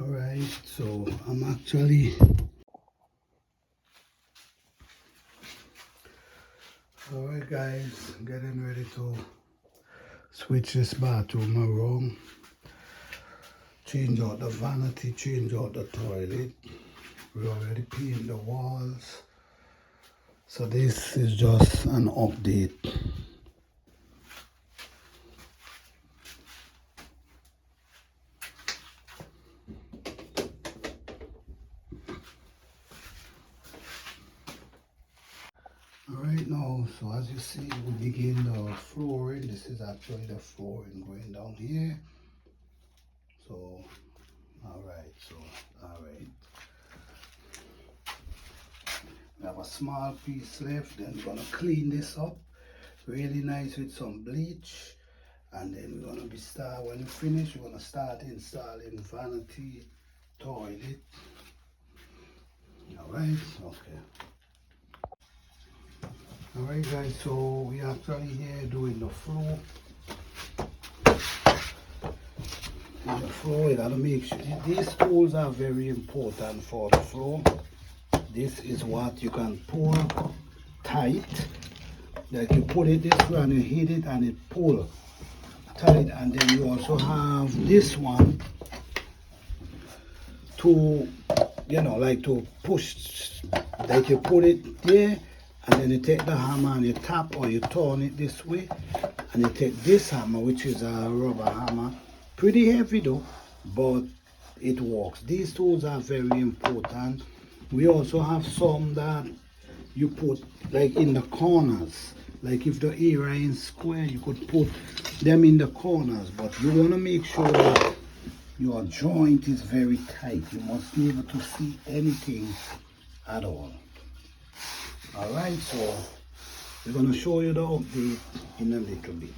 Alright, so I'm actually alright guys, getting ready to switch this bathroom around, change out the vanity, change out the toilet. We already painted the walls, so this is just an update. Alright now, so as you see, we begin the flooring. This is actually the flooring going down here. So, alright. We have a small piece left, then we're gonna clean this up really nice with some bleach. And then we're gonna when we finish, we're gonna start installing vanity, toilet. Alright, okay. Alright guys, so we actually here doing the floor. The floor, you gotta make sure these tools are very important for the floor. This is what you can pull tight. Like you put it this way and you hit it and it pull tight. And then you also have this one to, you know, like to push, like you put it there. And then you take the hammer and you tap or you turn it this way. And you take this hammer, which is a rubber hammer. Pretty heavy though, but it works. These tools are very important. We also have some that you put like in the corners. Like if the area is square, you could put them in the corners. But you want to make sure that your joint is very tight. You must be able to see anything at all. Alright, so we're going to show you the update in a little bit.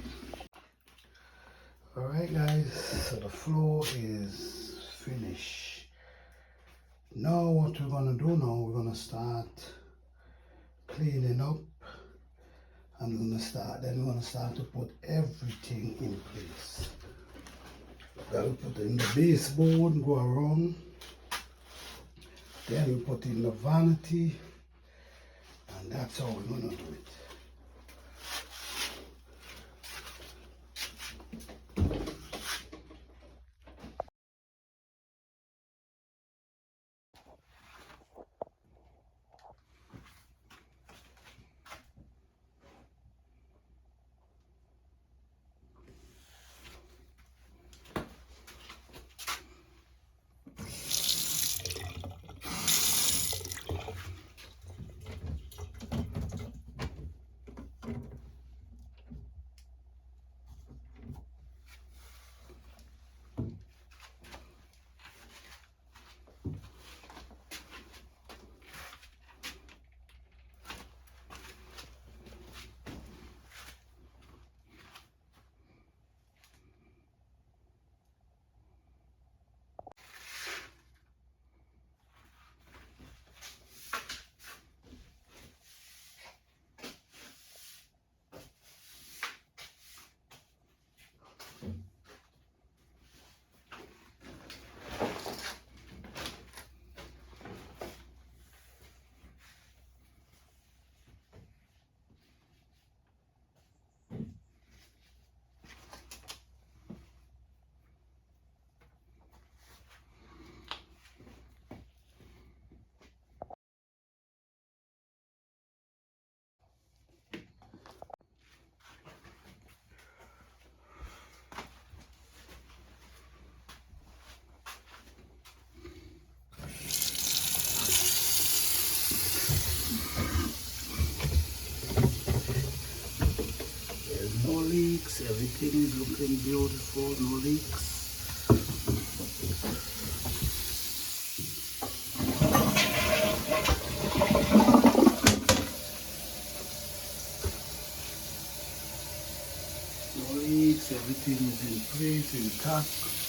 Alright guys, so the floor is finished. Now what we're going to do now, we're going to start cleaning up. And we're going to start to put everything in place. We'll put in the baseboard, go around. Then we put in the vanity. And that's how we're going to do it. No leaks, everything is looking beautiful, no leaks. No leaks, everything is in place, intact.